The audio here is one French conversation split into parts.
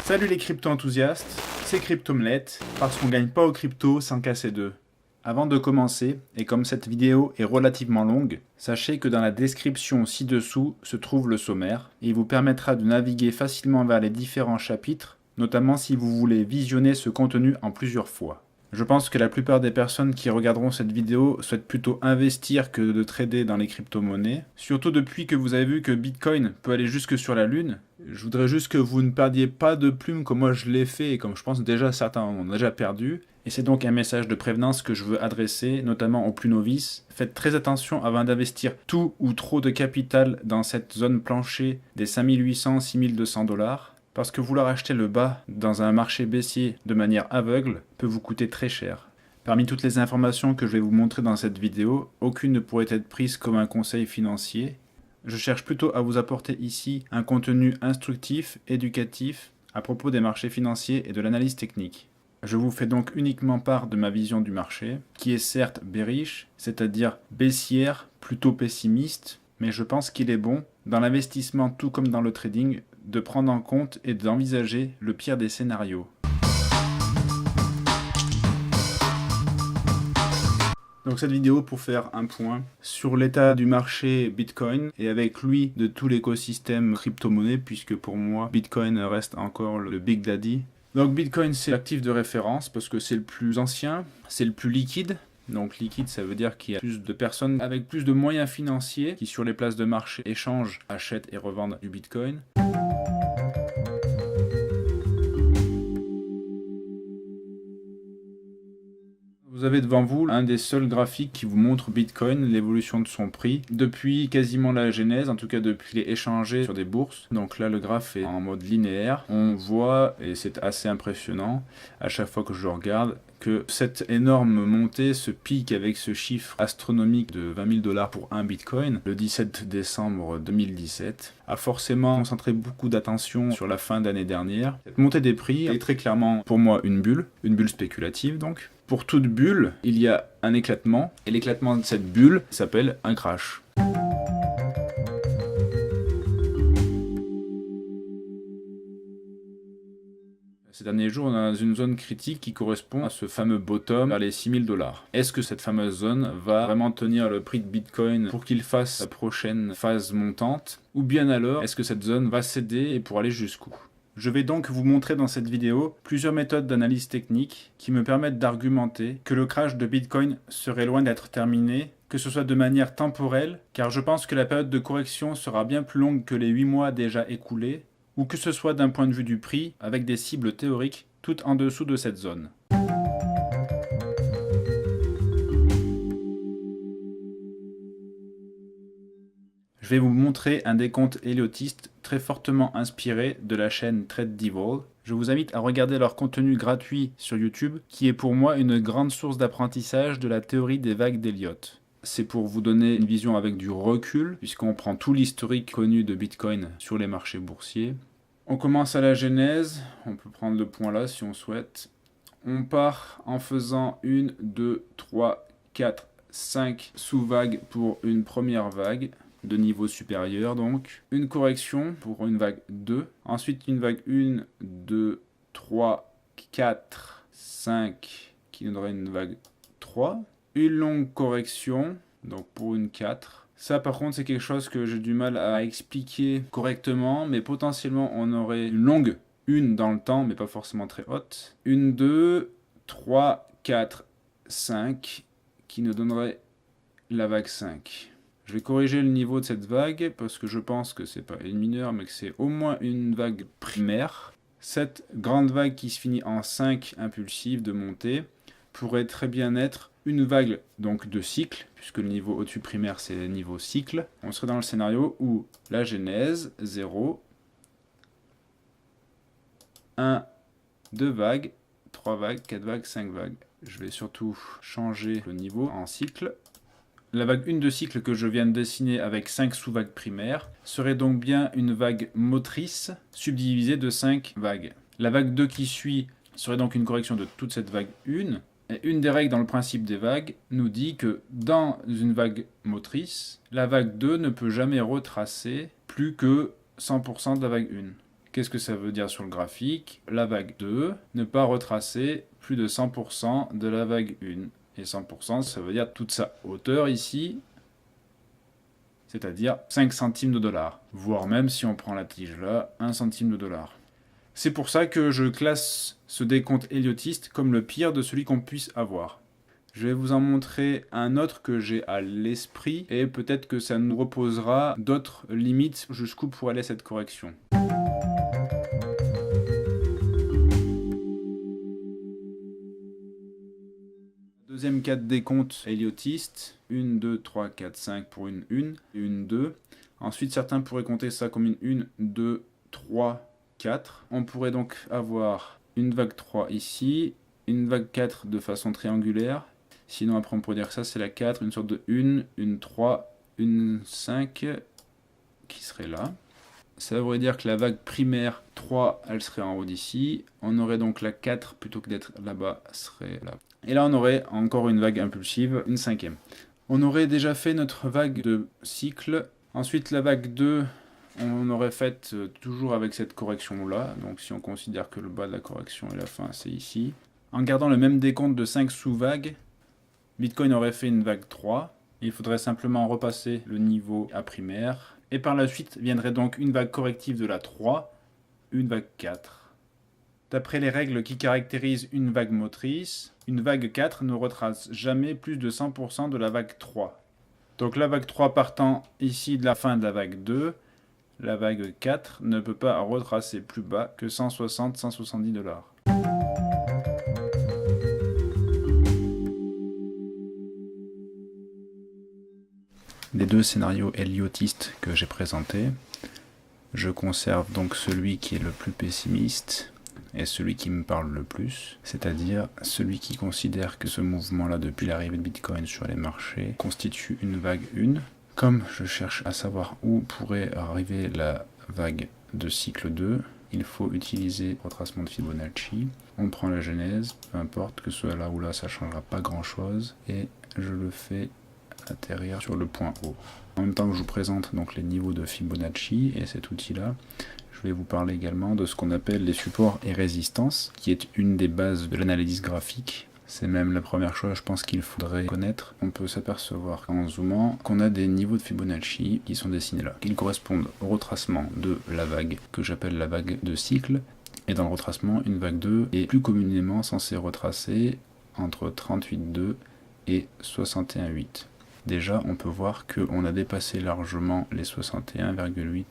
Salut les crypto-enthousiastes, c'est Cryptomelette, parce qu'on gagne pas aux cryptos sans casser d'œufs. Avant de commencer, et comme cette vidéo est relativement longue, sachez que dans la description ci-dessous se trouve le sommaire, et il vous permettra de naviguer facilement vers les différents chapitres, notamment si vous voulez visionner ce contenu en plusieurs fois. Je pense que la plupart des personnes qui regarderont cette vidéo souhaitent plutôt investir que de trader dans les crypto-monnaies. Surtout depuis que vous avez vu que Bitcoin peut aller jusque sur la Lune. Je voudrais juste que vous ne perdiez pas de plumes comme moi je l'ai fait et comme je pense déjà certains ont déjà perdu. Et c'est donc un message de prévenance que je veux adresser, notamment aux plus novices. Faites très attention avant d'investir tout ou trop de capital dans cette zone plancher des 5800-6200 $. Parce que vouloir acheter le bas dans un marché baissier de manière aveugle peut vous coûter très cher. Parmi toutes les informations que je vais vous montrer dans cette vidéo, aucune ne pourrait être prise comme un conseil financier. Je cherche plutôt à vous apporter ici un contenu instructif, éducatif, à propos des marchés financiers et de l'analyse technique. Je vous fais donc uniquement part de ma vision du marché, qui est certes bearish, c'est-à-dire baissière, plutôt pessimiste, mais je pense qu'il est bon, dans l'investissement tout comme dans le trading, de prendre en compte et d'envisager le pire des scénarios. Donc cette vidéo pour faire un point sur l'état du marché Bitcoin et avec lui de tout l'écosystème crypto-monnaie, puisque pour moi Bitcoin reste encore le Big Daddy. Donc Bitcoin c'est l'actif de référence parce que c'est le plus ancien, c'est le plus liquide. Donc liquide, ça veut dire qu'il y a plus de personnes avec plus de moyens financiers qui sur les places de marché échangent, achètent et revendent du Bitcoin. Vous avez devant vous un des seuls graphiques qui vous montre Bitcoin, l'évolution de son prix, depuis quasiment la genèse, en tout cas depuis les échangés sur des bourses. Donc là le graphe est en mode linéaire. On voit, et c'est assez impressionnant, à chaque fois que je le regarde, que cette énorme montée, ce pic avec ce chiffre astronomique de 20 000 $ pour un Bitcoin, le 17 décembre 2017, a forcément concentré beaucoup d'attention sur la fin d'année dernière. Cette montée des prix est très clairement pour moi une bulle spéculative donc. Pour toute bulle, il y a un éclatement, et l'éclatement de cette bulle s'appelle un crash. Ces derniers jours, on est dans une zone critique qui correspond à ce fameux bottom vers les 6 000 $. Est-ce que cette fameuse zone va vraiment tenir le prix de Bitcoin pour qu'il fasse la prochaine phase montante? Ou bien alors, est-ce que cette zone va céder et pour aller jusqu'où? Je vais donc vous montrer dans cette vidéo plusieurs méthodes d'analyse technique qui me permettent d'argumenter que le crash de Bitcoin serait loin d'être terminé, que ce soit de manière temporelle, car je pense que la période de correction sera bien plus longue que les 8 mois déjà écoulés, ou que ce soit d'un point de vue du prix, avec des cibles théoriques tout en dessous de cette zone. Je vais vous montrer un décompte héliotiste très fortement inspiré de la chaîne TradeDevil. Je vous invite à regarder leur contenu gratuit sur YouTube, qui est pour moi une grande source d'apprentissage de la théorie des vagues d'Elliott. C'est pour vous donner une vision avec du recul, puisqu'on prend tout l'historique connu de Bitcoin sur les marchés boursiers. On commence à la genèse, on peut prendre le point là si on souhaite. On part en faisant 1, 2, 3, 4, 5 sous-vagues pour une première vague de niveau supérieur donc. Une correction pour une vague 2. Ensuite une vague 1, 2, 3, 4, 5 qui nous donnerait une vague 3. Une longue correction donc pour une 4. Ça par contre c'est quelque chose que j'ai du mal à expliquer correctement, mais potentiellement on aurait une longue 1 dans le temps mais pas forcément très haute. Une 2, 3, 4, 5 qui nous donnerait la vague 5. Je vais corriger le niveau de cette vague parce que je pense que c'est pas une mineure mais que c'est au moins une vague primaire. Cette grande vague qui se finit en 5 impulsives de montée pourrait très bien être une vague donc de cycle, puisque le niveau au-dessus primaire c'est le niveau cycle. On serait dans le scénario où la genèse 0, 1, 2 vagues, 3 vagues, 4 vagues, 5 vagues. Je vais surtout changer le niveau en cycle. La vague 1 de cycle que je viens de dessiner avec 5 sous-vagues primaires serait donc bien une vague motrice subdivisée de 5 vagues. La vague 2 qui suit serait donc une correction de toute cette vague 1. Et une des règles dans le principe des vagues nous dit que dans une vague motrice, la vague 2 ne peut jamais retracer plus que 100% de la vague 1. Qu'est-ce que ça veut dire sur le graphique? La vague 2, ne pas retracer plus de 100% de la vague 1. Et 100%, ça veut dire toute sa hauteur ici, c'est-à-dire 5 centimes de dollar. Voire même, si on prend la tige là, 1 centime de dollar. C'est pour ça que je classe ce décompte Elliotiste comme le pire de celui qu'on puisse avoir. Je vais vous en montrer un autre que j'ai à l'esprit et peut-être que ça nous reposera d'autres limites jusqu'où pourrait aller cette correction. Deuxième cas de décompte Elliotiste, 1, 2, 3, 4, 5 pour une 1, une 2. Ensuite, certains pourraient compter ça comme une 1, 2, 3, 4. On pourrait donc avoir une vague 3 ici, une vague 4 de façon triangulaire. Sinon, après, on pourrait dire que ça, c'est la 4, une sorte de 1, une 3, une 5 qui serait là. Ça voudrait dire que la vague primaire 3, elle serait en haut d'ici. On aurait donc la 4, plutôt que d'être là-bas, serait là. Et là, on aurait encore une vague impulsive, une 5e. On aurait déjà fait notre vague de cycle. Ensuite, la vague 2, on aurait fait toujours avec cette correction-là. Donc, si on considère que le bas de la correction et la fin, c'est ici. En gardant le même décompte de 5 sous-vagues, Bitcoin aurait fait une vague 3. Il faudrait simplement repasser le niveau à primaire. Et par la suite viendrait donc une vague corrective de la 3, une vague 4. D'après les règles qui caractérisent une vague motrice, une vague 4 ne retrace jamais plus de 100% de la vague 3. Donc la vague 3 partant ici de la fin de la vague 2, la vague 4 ne peut pas retracer plus bas que 160-170 $. Des deux scénarios elliotistes que j'ai présentés, je conserve donc celui qui est le plus pessimiste et celui qui me parle le plus, c'est-à-dire celui qui considère que ce mouvement-là depuis l'arrivée de Bitcoin sur les marchés constitue une vague 1. Comme je cherche à savoir où pourrait arriver la vague de cycle 2, il faut utiliser le retracement de Fibonacci. On prend la genèse, peu importe que ce soit là ou là, ça ne changera pas grand-chose, et je le fais atterrir sur le point haut. En même temps que je vous présente donc les niveaux de Fibonacci et cet outil-là, je vais vous parler également de ce qu'on appelle les supports et résistances, qui est une des bases de l'analyse graphique. C'est même la première chose, je pense, qu'il faudrait connaître. On peut s'apercevoir en zoomant qu'on a des niveaux de Fibonacci qui sont dessinés là. Ils correspondent au retracement de la vague que j'appelle la vague de cycle. Et dans le retracement, une vague 2 est plus communément censée retracer entre 38,2 et 61,8. Déjà, on peut voir qu'on a dépassé largement les 61,8%.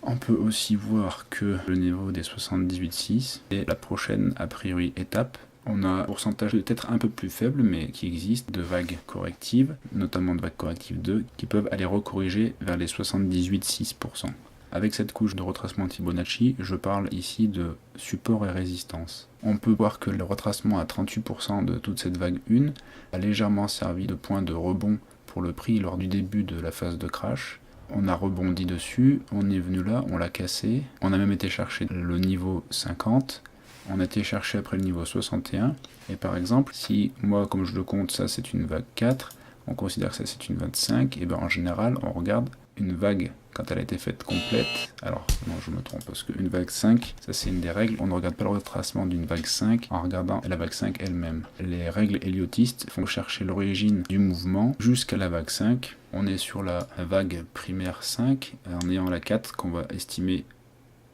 On peut aussi voir que le niveau des 78,6 est la prochaine, a priori, étape. On a un pourcentage peut-être un peu plus faible, mais qui existe, de vagues correctives, notamment de vagues correctives 2, qui peuvent aller recorriger vers les 78,6%. Avec cette couche de retracement de Fibonacci, je parle ici de support et résistance. On peut voir que le retracement à 38% de toute cette vague 1 a légèrement servi de point de rebond pour le prix lors du début de la phase de crash. On a rebondi dessus, on est venu là, on l'a cassé, on a même été chercher le niveau 50, on a été chercher après le niveau 61, et par exemple, si moi comme je le compte, ça c'est une vague 4, on considère que ça c'est une vague 5, et bien en général on regarde une vague quand elle a été faite complète. Alors non, je me trompe, parce qu'une vague 5, ça c'est une des règles, on ne regarde pas le retracement d'une vague 5 en regardant la vague 5 elle-même. Les règles héliotistes font chercher l'origine du mouvement jusqu'à la vague 5. On est sur la vague primaire 5 en ayant la 4 qu'on va estimer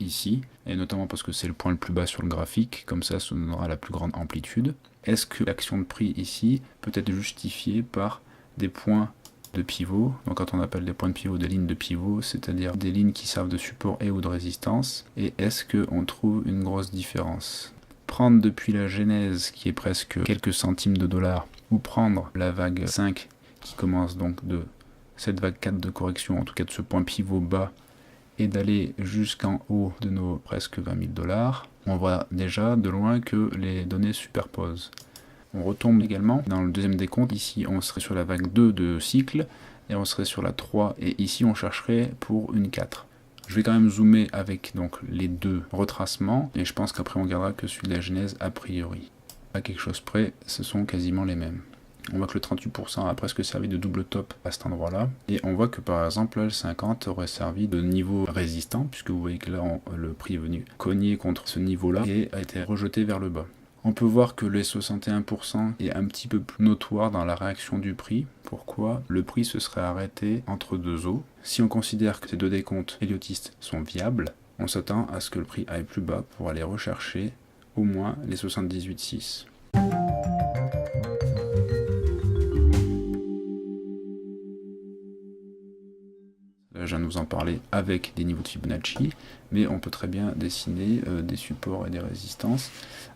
ici, et notamment parce que c'est le point le plus bas sur le graphique, comme ça donnera la plus grande amplitude. Est-ce que l'action de prix ici peut être justifiée par des points de pivot? Donc quand on appelle des points de pivot des lignes de pivot, c'est-à-dire des lignes qui servent de support et ou de résistance, et est-ce qu'on trouve une grosse différence? Prendre depuis la genèse, qui est presque quelques centimes de dollars, ou prendre la vague 5, qui commence donc de cette vague 4 de correction, en tout cas de ce point pivot bas, et d'aller jusqu'en haut de nos presque 20 000 $, on voit déjà de loin que les données superposent. On retombe également dans le deuxième décompte. Ici, on serait sur la vague 2 de cycle, et on serait sur la 3, et ici, on chercherait pour une 4. Je vais quand même zoomer avec donc les deux retracements, et je pense qu'après, on gardera que celui de la genèse a priori. À quelque chose près, ce sont quasiment les mêmes. On voit que le 38% a presque servi de double top à cet endroit-là. Et on voit que par exemple, là, le 50 aurait servi de niveau résistant, puisque vous voyez que là, le prix est venu cogner contre ce niveau-là et a été rejeté vers le bas. On peut voir que les 61% est un petit peu plus notoire dans la réaction du prix. Pourquoi? Le prix se serait arrêté entre deux eaux. Si on considère que ces deux décomptes héliotistes sont viables, on s'attend à ce que le prix aille plus bas pour aller rechercher au moins les 78,6. Je viens de vous en parler avec des niveaux de Fibonacci, mais on peut très bien dessiner des supports et des résistances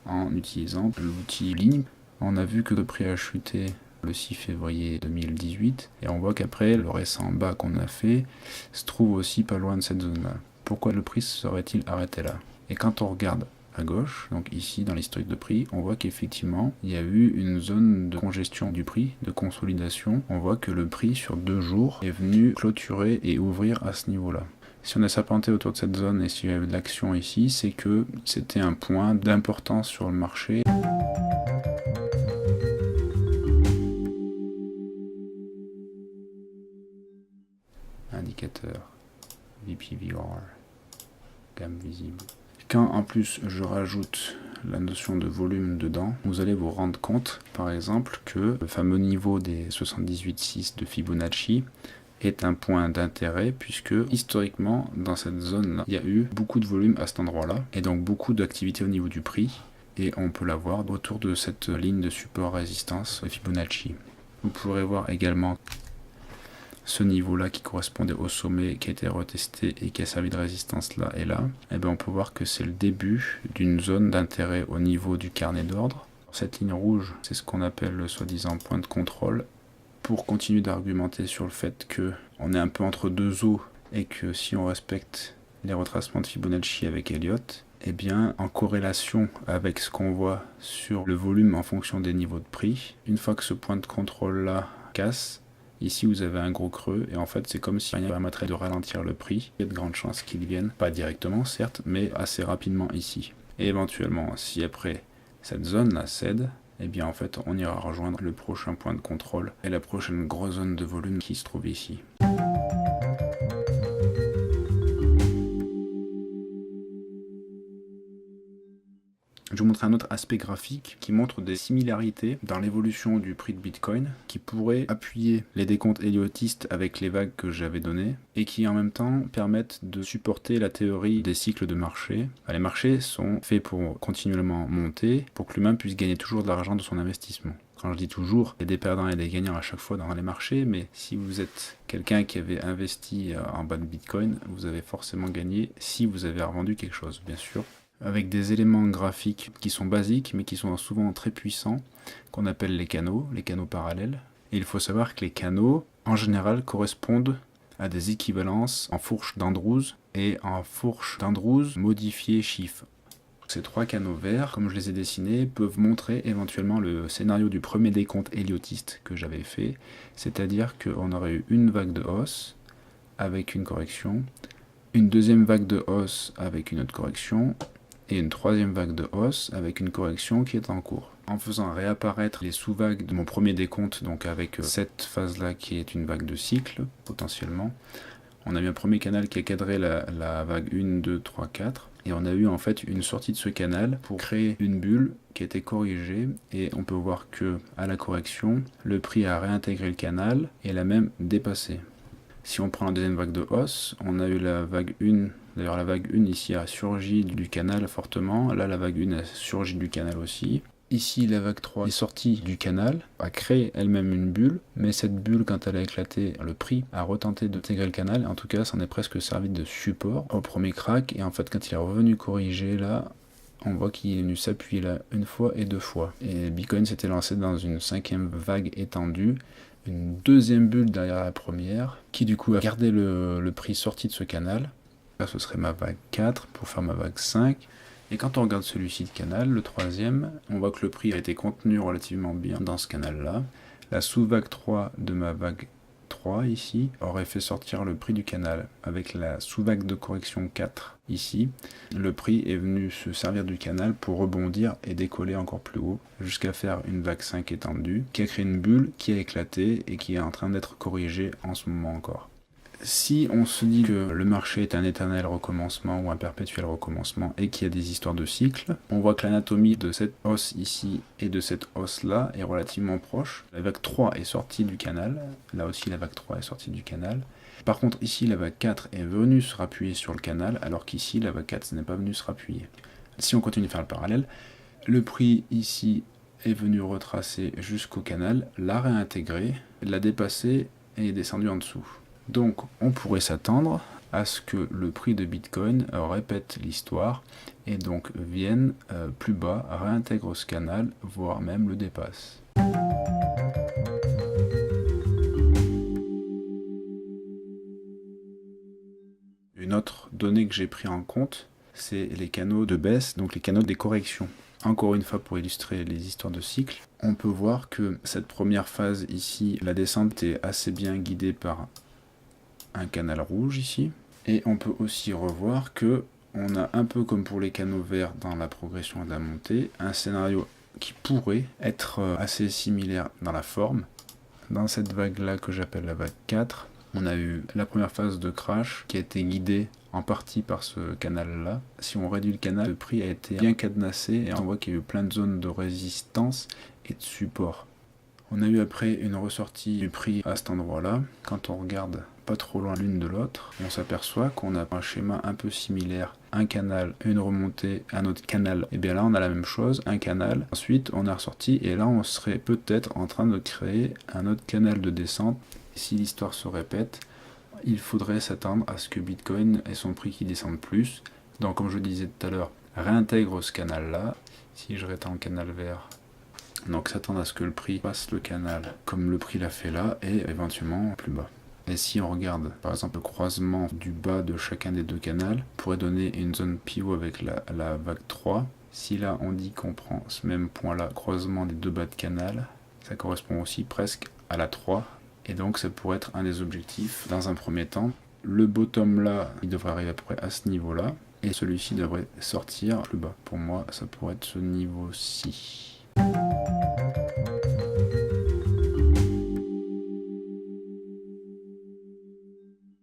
en utilisant l'outil ligne. On a vu que le prix a chuté le 6 février 2018, et on voit qu'après, le récent bas qu'on a fait se trouve aussi pas loin de cette zone-là. Pourquoi le prix serait-il arrêté là? Et quand on regarde à gauche, donc ici dans l'historique de prix, on voit qu'effectivement il y a eu une zone de congestion du prix, de consolidation. On voit que le prix sur 2 jours est venu clôturer et ouvrir à ce niveau-là. Si on est serpenté autour de cette zone et s'il y avait de l'action ici, c'est que c'était un point d'importance sur le marché. Indicateur VPVR, gamme visible. Quand en plus je rajoute la notion de volume dedans, vous allez vous rendre compte par exemple que le fameux niveau des 78,6 de Fibonacci est un point d'intérêt puisque historiquement dans cette zone là il y a eu beaucoup de volume à cet endroit là et donc beaucoup d'activité au niveau du prix, et on peut la voir autour de cette ligne de support résistance de Fibonacci. Vous pourrez voir également ce niveau-là qui correspondait au sommet qui a été retesté et qui a servi de résistance là et là, et bien on peut voir que c'est le début d'une zone d'intérêt au niveau du carnet d'ordre. Cette ligne rouge, c'est ce qu'on appelle le soi-disant point de contrôle, pour continuer d'argumenter sur le fait que on est un peu entre deux eaux et que si on respecte les retracements de Fibonacci avec Elliott, et bien en corrélation avec ce qu'on voit sur le volume en fonction des niveaux de prix, une fois que ce point de contrôle là casse, ici vous avez un gros creux et en fait c'est comme si rien permettrait de ralentir le prix. Il y a de grandes chances qu'il vienne, pas directement certes, mais assez rapidement ici. Et éventuellement, si après cette zone là cède, et bien en fait on ira rejoindre le prochain point de contrôle et la prochaine grosse zone de volume qui se trouve ici. Je vous montre un autre aspect graphique qui montre des similarités dans l'évolution du prix de Bitcoin qui pourrait appuyer les décomptes héliotistes avec les vagues que j'avais données et qui en même temps permettent de supporter la théorie des cycles de marché. Les marchés sont faits pour continuellement monter pour que l'humain puisse gagner toujours de l'argent de son investissement. Quand je dis toujours, il y a des perdants et des gagnants à chaque fois dans les marchés, mais si vous êtes quelqu'un qui avait investi en bas de Bitcoin, vous avez forcément gagné si vous avez revendu quelque chose, bien sûr, avec des éléments graphiques qui sont basiques mais qui sont souvent très puissants, qu'on appelle les canaux parallèles. Et il faut savoir que les canaux, en général, correspondent à des équivalences en fourche d'Andrews et en fourche d'Andrews modifiée chiffre. Ces trois canaux verts, comme je les ai dessinés, peuvent montrer éventuellement le scénario du premier décompte héliotiste que j'avais fait, c'est-à-dire qu'on aurait eu une vague de hausse avec une correction, une deuxième vague de hausse avec une autre correction, et une troisième vague de hausse avec une correction qui est en cours. En faisant réapparaître les sous-vagues de mon premier décompte, donc avec cette phase-là qui est une vague de cycle, potentiellement, on a eu un premier canal qui a cadré la vague 1, 2, 3, 4, et on a eu en fait une sortie de ce canal pour créer une bulle qui a été corrigée, et on peut voir que à la correction, le prix a réintégré le canal et l'a même dépassé. Si on prend la deuxième vague de hausse, on a eu la vague 1, d'ailleurs la vague 1 ici a surgi du canal fortement, là la vague 1 a surgi du canal aussi. Ici la vague 3 est sortie du canal, a créé elle-même une bulle, mais cette bulle quand elle a éclaté, le prix a retenté d'intégrer le canal, en tout cas ça en est presque servi de support au premier crack, et en fait quand il est revenu corriger là, on voit qu'il est venu s'appuyer là une fois et deux fois. Et Bitcoin s'était lancé dans une cinquième vague étendue, une deuxième bulle derrière la première, qui du coup a gardé le prix sorti de ce canal. Là ce serait ma vague 4 pour faire ma vague 5. Et quand on regarde celui-ci de canal, le troisième, on voit que le prix a été contenu relativement bien dans ce canal-là. La sous-vague 3 de ma vague 3 3 ici aurait fait sortir le prix du canal. Avec la sous-vague de correction 4 ici, le prix est venu se servir du canal pour rebondir et décoller encore plus haut jusqu'à faire une vague 5 étendue qui a créé une bulle qui a éclaté et qui est en train d'être corrigée en ce moment encore. Si on se dit que le marché est un éternel recommencement ou un perpétuel recommencement et qu'il y a des histoires de cycles, on voit que l'anatomie de cette hausse ici et de cette hausse là est relativement proche. La vague 3 est sortie du canal, là aussi la vague 3 est sortie du canal. Par contre ici la vague 4 est venue se rappuyer sur le canal alors qu'ici la vague 4 n'est pas venue se rappuyer. Si on continue de faire le parallèle, le prix ici est venu retracer jusqu'au canal, l'a réintégré, l'a dépassé et est descendu en dessous. Donc on pourrait s'attendre à ce que le prix de Bitcoin répète l'histoire et donc vienne plus bas, réintègre ce canal, voire même le dépasse. Une autre donnée que j'ai pris en compte, c'est les canaux de baisse, donc les canaux des corrections. Encore une fois, pour illustrer les histoires de cycles, on peut voir que cette première phase ici, la descente est assez bien guidée par un canal rouge ici, et on peut aussi revoir que on a un peu comme pour les canaux verts dans la progression de la montée, un scénario qui pourrait être assez similaire dans la forme. Dans cette vague là que j'appelle la vague 4, on a eu la première phase de crash qui a été guidée en partie par ce canal là. Si on réduit le canal, le prix a été bien cadenassé et on voit qu'il y a eu plein de zones de résistance et de support. On a eu après une ressortie du prix à cet endroit-là. Quand on regarde pas trop loin l'une de l'autre, on s'aperçoit qu'on a un schéma un peu similaire. Un canal, une remontée, un autre canal. Et bien là, on a la même chose, un canal. Ensuite, on a ressorti et là, on serait peut-être en train de créer un autre canal de descente. Si l'histoire se répète, il faudrait s'attendre à ce que Bitcoin ait son prix qui descende plus. Donc, comme je disais tout à l'heure, réintègre ce canal-là. Si je rétends le canal vert, donc s'attendre à ce que le prix passe le canal comme le prix l'a fait là et éventuellement plus bas. Et si on regarde par exemple le croisement du bas de chacun des deux canaux, pourrait donner une zone pivot avec la vague 3. Si là on dit qu'on prend ce même point là, croisement des deux bas de canal, ça correspond aussi presque à la 3. Et donc ça pourrait être un des objectifs dans un premier temps. Le bottom là, il devrait arriver à peu près à ce niveau là. Et celui-ci devrait sortir plus bas. Pour moi, ça pourrait être ce niveau-ci.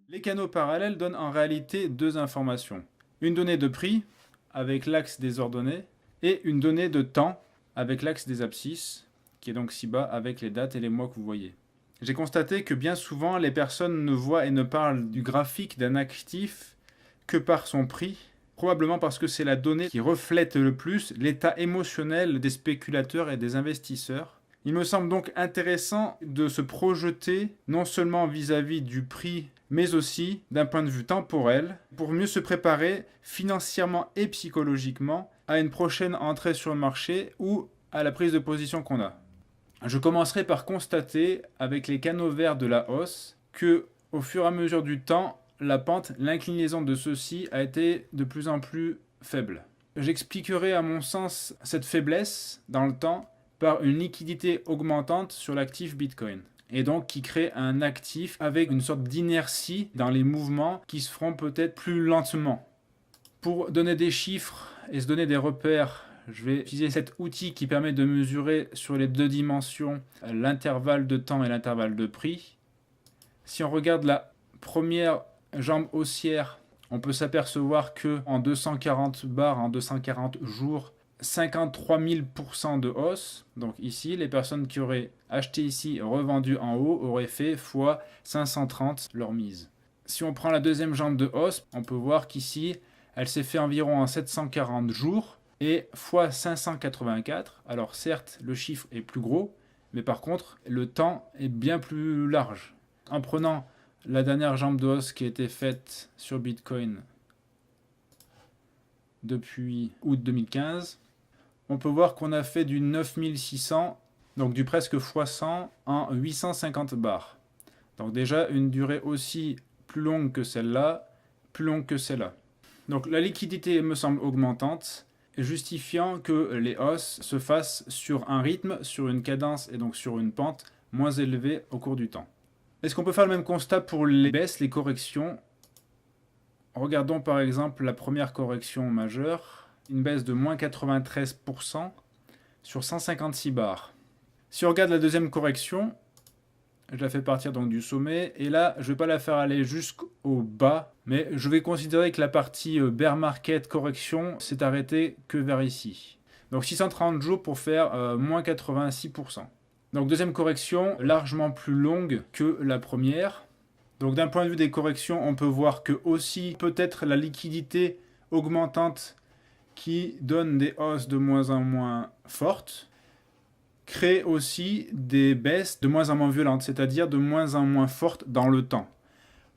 Les canaux parallèles donnent en réalité deux informations. Une donnée de prix, avec l'axe des ordonnées, et une donnée de temps, avec l'axe des abscisses, qui est donc ci bas avec les dates et les mois que vous voyez. J'ai constaté que bien souvent, les personnes ne voient et ne parlent du graphique d'un actif que par son prix, probablement parce que c'est la donnée qui reflète le plus l'état émotionnel des spéculateurs et des investisseurs. Il me semble donc intéressant de se projeter non seulement vis-à-vis du prix, mais aussi d'un point de vue temporel, pour mieux se préparer financièrement et psychologiquement à une prochaine entrée sur le marché ou à la prise de position qu'on a. Je commencerai par constater, avec les canaux verts de la hausse, que au fur et à mesure du temps, la pente, l'inclinaison de ceux-ci a été de plus en plus faible. J'expliquerai à mon sens cette faiblesse dans le temps par une liquidité augmentante sur l'actif Bitcoin. Et donc qui crée un actif avec une sorte d'inertie dans les mouvements qui se feront peut-être plus lentement. Pour donner des chiffres et se donner des repères, je vais utiliser cet outil qui permet de mesurer sur les deux dimensions l'intervalle de temps et l'intervalle de prix. Si on regarde la première jambe haussière, on peut s'apercevoir que en 240 bars, en 240 jours, 53 000% de hausse. Donc ici, les personnes qui auraient acheté ici et revendu en haut auraient fait x 530 leur mise. Si on prend la deuxième jambe de hausse, on peut voir qu'ici, elle s'est fait environ en 740 jours et x 584. Alors certes, le chiffre est plus gros, mais par contre, le temps est bien plus large. En prenant la dernière jambe de hausse qui a été faite sur Bitcoin depuis août 2015, on peut voir qu'on a fait du 9600, donc du presque x 100 en 850 bars. Donc déjà une durée aussi plus longue que celle-là, plus longue que celle-là. Donc la liquidité me semble augmentante, justifiant que les hausses se fassent sur un rythme, sur une cadence et donc sur une pente moins élevée au cours du temps. Est-ce qu'on peut faire le même constat pour les baisses, les corrections? Regardons par exemple la première correction majeure, une baisse de moins 93% sur 156 bars. Si on regarde la deuxième correction, je la fais partir donc du sommet, et là je ne vais pas la faire aller jusqu'au bas, mais je vais considérer que la partie bear market correction s'est arrêtée que vers ici. Donc 630 jours pour faire moins 86%. Donc deuxième correction, largement plus longue que la première. Donc d'un point de vue des corrections, on peut voir que aussi peut-être la liquidité augmentante qui donne des hausses de moins en moins fortes crée aussi des baisses de moins en moins violentes, c'est-à-dire de moins en moins fortes dans le temps.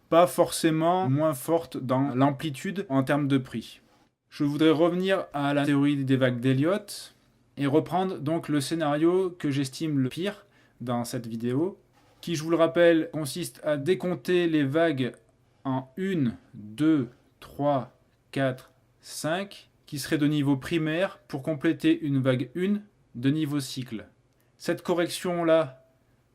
Pas forcément moins fortes dans l'amplitude en termes de prix. Je voudrais revenir à la théorie des vagues d'Elliott et reprendre donc le scénario que j'estime le pire dans cette vidéo, qui, je vous le rappelle, consiste à décompter les vagues en 1, 2, 3, 4, 5, qui seraient de niveau primaire pour compléter une vague 1 de niveau cycle. Cette correction-là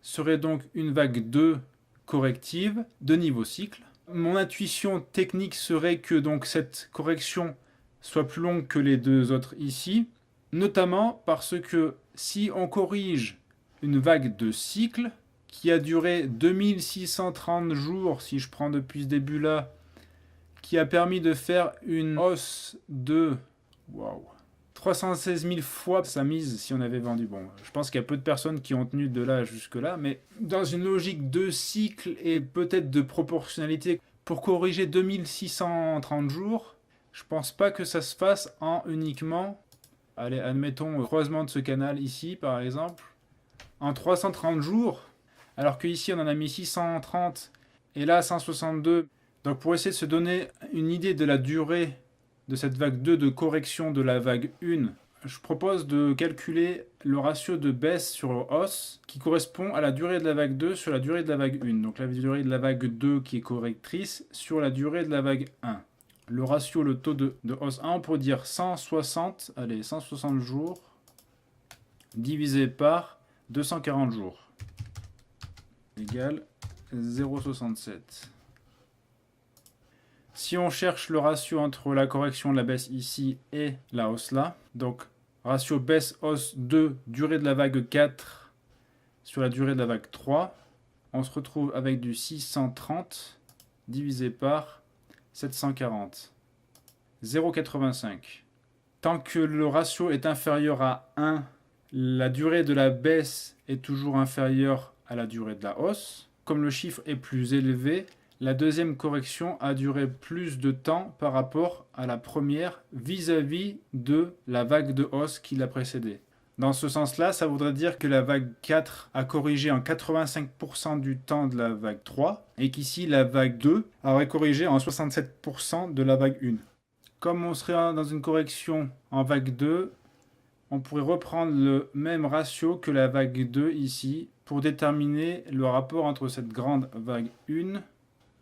serait donc une vague 2 corrective de niveau cycle. Mon intuition technique serait que donc cette correction soit plus longue que les deux autres ici, notamment parce que si on corrige une vague de cycle qui a duré 2630 jours, si je prends depuis ce début-là, qui a permis de faire une hausse de 316 000 fois sa mise si on avait vendu. Bon, je pense qu'il y a peu de personnes qui ont tenu de là jusque-là, mais dans une logique de cycle et peut-être de proportionnalité, pour corriger 2630 jours, je pense pas que ça se fasse en uniquement, allez, admettons, croisement de ce canal ici, par exemple, en 330 jours, alors qu'ici on en a mis 630 et là 162. Donc pour essayer de se donner une idée de la durée de cette vague 2 de correction de la vague 1, je propose de calculer le ratio de baisse sur hausse qui correspond à la durée de la vague 2 sur la durée de la vague 1. Donc la durée de la vague 2 qui est correctrice sur la durée de la vague 1. Le ratio, le taux de hausse 1, on pourrait dire 160 jours divisé par 240 jours égale 0,67. Si on cherche le ratio entre la correction de la baisse ici et la hausse là, donc ratio baisse-hausse 2, durée de la vague 4 sur la durée de la vague 3, on se retrouve avec du 630 divisé par 740. 0,85. Tant que le ratio est inférieur à 1, la durée de la baisse est toujours inférieure à la durée de la hausse. Comme le chiffre est plus élevé, la deuxième correction a duré plus de temps par rapport à la première vis-à-vis de la vague de hausse qui l'a précédée. Dans ce sens-là, ça voudrait dire que la vague 4 a corrigé en 85% du temps de la vague 3 et qu'ici la vague 2 aurait corrigé en 67% de la vague 1. Comme on serait dans une correction en vague 2, on pourrait reprendre le même ratio que la vague 2 ici pour déterminer le rapport entre cette grande vague 1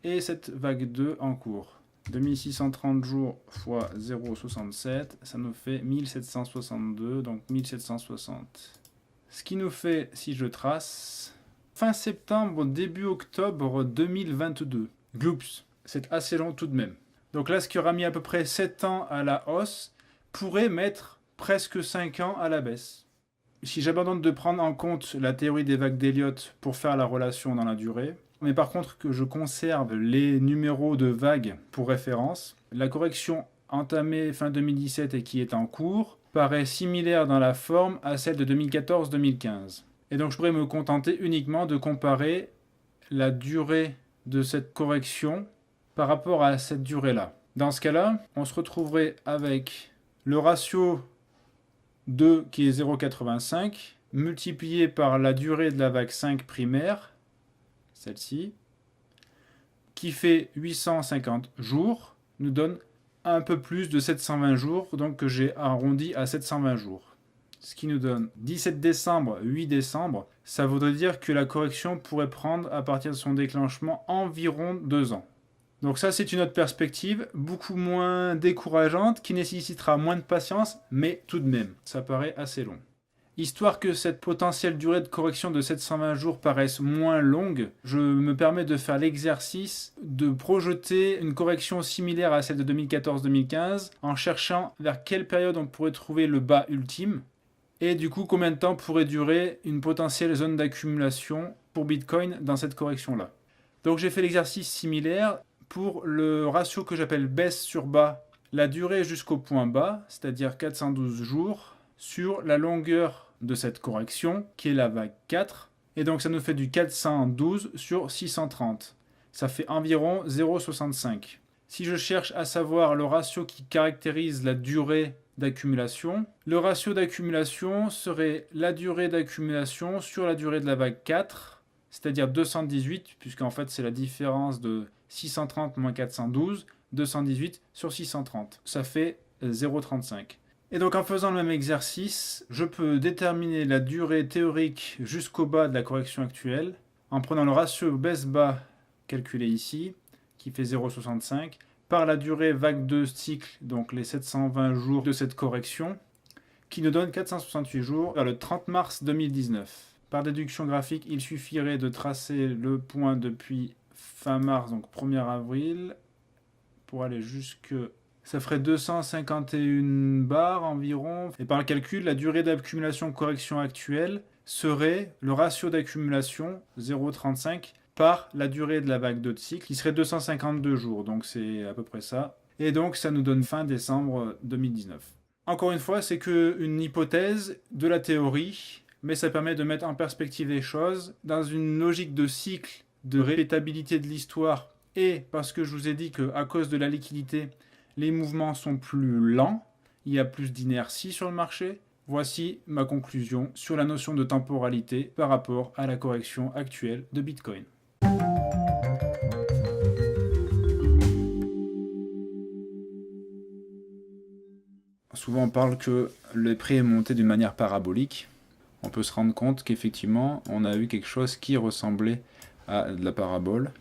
et cette vague 2 en cours. 2630 jours fois 0,67, ça nous fait 1762, donc 1760. Ce qui nous fait, si je trace, fin septembre, début octobre 2022. Gloops, c'est assez long tout de même. Donc là, ce qui aura mis à peu près 7 ans à la hausse pourrait mettre presque 5 ans à la baisse. Si j'abandonne de prendre en compte la théorie des vagues d'Elliott pour faire la relation dans la durée, mais par contre que je conserve les numéros de vagues pour référence, la correction entamée fin 2017 et qui est en cours paraît similaire dans la forme à celle de 2014-2015. Et donc je pourrais me contenter uniquement de comparer la durée de cette correction par rapport à cette durée-là. Dans ce cas-là, on se retrouverait avec le ratio 2 qui est 0,85 multiplié par la durée de la vague 5 primaire, celle-ci, qui fait 850 jours, nous donne un peu plus de 720 jours, donc que j'ai arrondi à 720 jours. Ce qui nous donne 17 décembre, 8 décembre, ça voudrait dire que la correction pourrait prendre à partir de son déclenchement environ 2 ans. Donc ça, c'est une autre perspective, beaucoup moins décourageante, qui nécessitera moins de patience, mais tout de même, ça paraît assez long. Histoire que cette potentielle durée de correction de 720 jours paraisse moins longue, je me permets de faire l'exercice de projeter une correction similaire à celle de 2014-2015 en cherchant vers quelle période on pourrait trouver le bas ultime et du coup combien de temps pourrait durer une potentielle zone d'accumulation pour Bitcoin dans cette correction-là. Donc j'ai fait l'exercice similaire pour le ratio que j'appelle baisse sur bas, la durée jusqu'au point bas, c'est-à-dire 412 jours, sur la longueur de cette correction, qui est la vague 4. Et donc ça nous fait du 412 sur 630. Ça fait environ 0,65. Si je cherche à savoir le ratio qui caractérise la durée d'accumulation, le ratio d'accumulation serait la durée d'accumulation sur la durée de la vague 4, c'est-à-dire 218, puisqu'en fait c'est la différence de 630 moins 412, 218 sur 630. Ça fait 0,35. Et donc en faisant le même exercice, je peux déterminer la durée théorique jusqu'au bas de la correction actuelle en prenant le ratio baisse-bas calculé ici, qui fait 0,65, par la durée vague 2 cycle, donc les 720 jours de cette correction, qui nous donne 468 jours vers le 30 mars 2019. Par déduction graphique, il suffirait de tracer le point depuis fin mars, donc 1er avril, pour aller jusque... Ça ferait 251 barres environ. Et par le calcul, la durée d'accumulation correction actuelle serait le ratio d'accumulation, 0,35, par la durée de la vague 2 de cycle, qui serait 252 jours. Donc c'est à peu près ça. Et donc ça nous donne fin décembre 2019. Encore une fois, c'est qu'une hypothèse de la théorie, mais ça permet de mettre en perspective les choses dans une logique de cycle, de répétabilité de l'histoire. Et parce que je vous ai dit qu'à cause de la liquidité, les mouvements sont plus lents, il y a plus d'inertie sur le marché. Voici ma conclusion sur la notion de temporalité par rapport à la correction actuelle de Bitcoin. Souvent on parle que le prix est monté d'une manière parabolique. On peut se rendre compte qu'effectivement on a eu quelque chose qui ressemblait à de la parabole,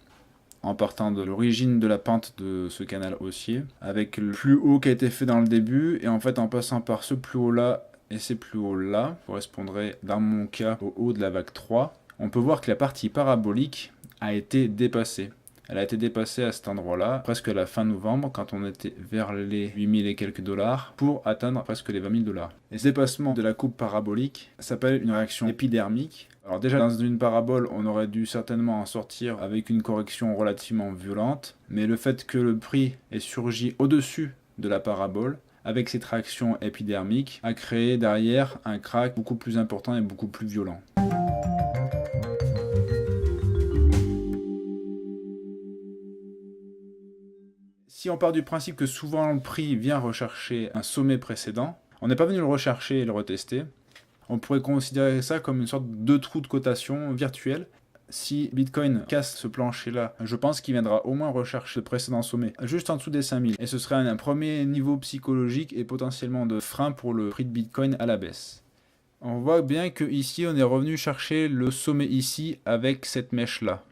en partant de l'origine de la pente de ce canal haussier, avec le plus haut qui a été fait dans le début, et en fait en passant par ce plus haut là et ces plus hauts là, correspondrait dans mon cas au haut de la vague 3, on peut voir que la partie parabolique a été dépassée. Elle a été dépassée à cet endroit-là, presque à la fin novembre, quand on était vers les 8000 et quelques dollars, pour atteindre presque les 20 000 dollars. Et ce dépassement de la courbe parabolique s'appelle une réaction épidermique. Alors déjà, dans une parabole, on aurait dû certainement en sortir avec une correction relativement violente, mais le fait que le prix ait surgi au-dessus de la parabole, avec cette réaction épidermique, a créé derrière un crack beaucoup plus important et beaucoup plus violent. Si on part du principe que souvent le prix vient rechercher un sommet précédent, on n'est pas venu le rechercher et le retester, on pourrait considérer ça comme une sorte de trou de cotation virtuel. Si Bitcoin casse ce plancher-là, je pense qu'il viendra au moins rechercher le précédent sommet, juste en dessous des 5000. Et ce serait un premier niveau psychologique et potentiellement de frein pour le prix de Bitcoin à la baisse. On voit bien qu'ici, on est revenu chercher le sommet ici avec cette mèche-là.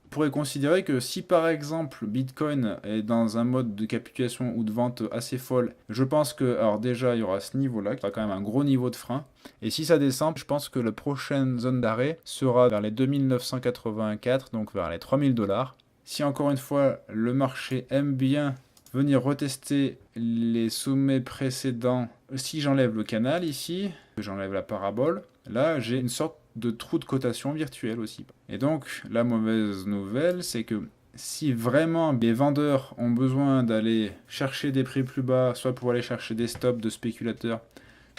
On pourrait considérer que si par exemple Bitcoin est dans un mode de capitulation ou de vente assez folle, je pense que, alors déjà il y aura ce niveau là qui sera quand même un gros niveau de frein, et si ça descend, je pense que la prochaine zone d'arrêt sera vers les 2984, donc vers les 3000 dollars. Si encore une fois le marché aime bien venir retester les sommets précédents, si j'enlève le canal ici, j'enlève la parabole, là j'ai une sorte de trou de cotation virtuel aussi. Et donc la mauvaise nouvelle, c'est que si vraiment les vendeurs ont besoin d'aller chercher des prix plus bas, soit pour aller chercher des stops de spéculateurs,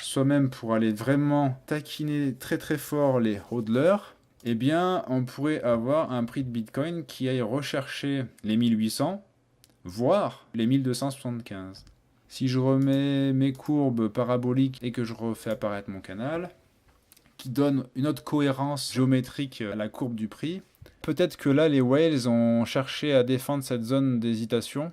soit même pour aller vraiment taquiner très très fort les hodlers, eh bien on pourrait avoir un prix de Bitcoin qui aille rechercher les 1800, voire les 1275. Si je remets mes courbes paraboliques et que je refais apparaître mon canal, qui donne une autre cohérence géométrique à la courbe du prix, peut-être que là les whales ont cherché à défendre cette zone d'hésitation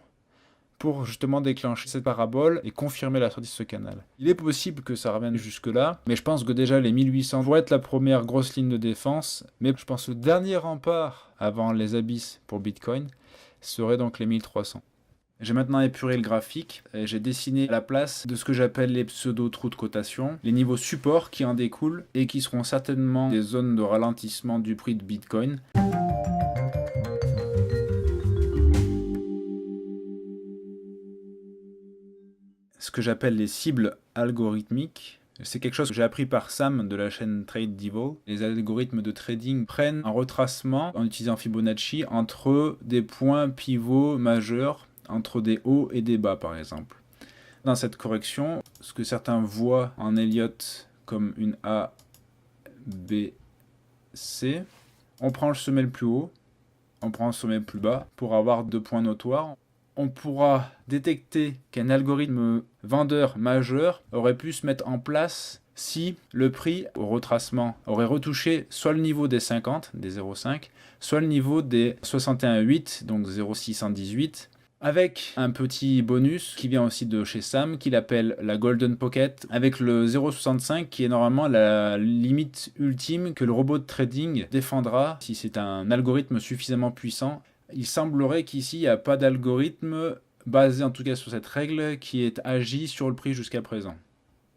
pour justement déclencher cette parabole et confirmer la sortie de ce canal. Il est possible que ça revienne jusque là, mais je pense que déjà les 1800 vont être la première grosse ligne de défense, mais je pense que le dernier rempart avant les abysses pour Bitcoin serait donc les 1300. J'ai maintenant épuré le graphique et j'ai dessiné à la place de ce que j'appelle les pseudo-trous de cotation, les niveaux support qui en découlent et qui seront certainement des zones de ralentissement du prix de Bitcoin. Ce que j'appelle les cibles algorithmiques. C'est quelque chose que j'ai appris par Sam de la chaîne Trade Devil. Les algorithmes de trading prennent un retracement en utilisant Fibonacci entre des points pivots majeurs, entre des hauts et des bas par exemple. Dans cette correction, ce que certains voient en Elliott comme une A, B, C, on prend le sommet le plus haut, on prend le sommet le plus bas pour avoir 2 points notoires. On pourra détecter qu'un algorithme vendeur majeur aurait pu se mettre en place si le prix au retracement aurait retouché soit le niveau des 50, des 0,5, soit le niveau des 61,8, donc 0,618, avec un petit bonus qui vient aussi de chez Sam, qu'il appelle la Golden Pocket, avec le 0,65 qui est normalement la limite ultime que le robot de trading défendra si c'est un algorithme suffisamment puissant. Il semblerait qu'ici, il n'y a pas d'algorithme basé en tout cas sur cette règle qui est agi sur le prix jusqu'à présent.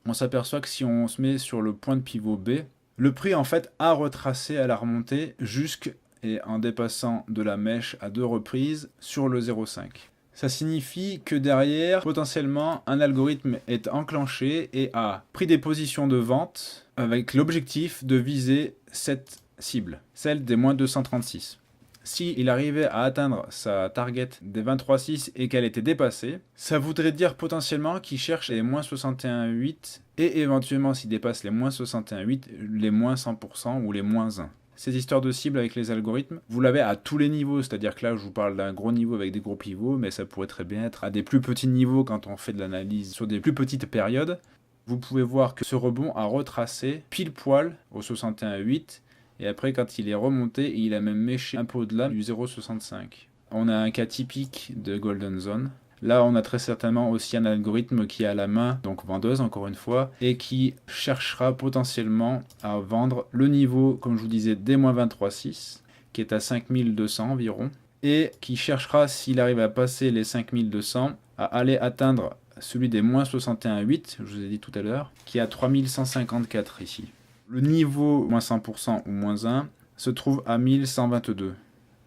On s'aperçoit que si on se met sur le point de pivot B, le prix en fait a retracé à la remontée jusqu'en dépassant de la mèche à 2 reprises sur le 0,5. Ça signifie que derrière, potentiellement, un algorithme est enclenché et a pris des positions de vente avec l'objectif de viser cette cible, celle des moins 236. S'il arrivait à atteindre sa target des 23,6 et qu'elle était dépassée, ça voudrait dire potentiellement qu'il cherche les moins 61,8 et éventuellement s'il dépasse les moins 61,8, les moins 100% ou les moins 1. Ces histoires de cibles avec les algorithmes, vous l'avez à tous les niveaux, c'est-à-dire que là je vous parle d'un gros niveau avec des gros pivots, mais ça pourrait très bien être à des plus petits niveaux quand on fait de l'analyse sur des plus petites périodes. Vous pouvez voir que ce rebond a retracé pile poil au 61,8. Et après, quand il est remonté, il a même méché un peu au-delà du 0,65. On a un cas typique de Golden Zone. Là, on a très certainement aussi un algorithme qui a la main, donc vendeuse encore une fois, et qui cherchera potentiellement à vendre le niveau, comme je vous disais, des moins 23,6, qui est à 5200 environ, et qui cherchera, s'il arrive à passer les 5200, à aller atteindre celui des moins 61,8, je vous ai dit tout à l'heure, qui est à 3154 ici. Le niveau moins 100% ou moins 1 se trouve à 1122.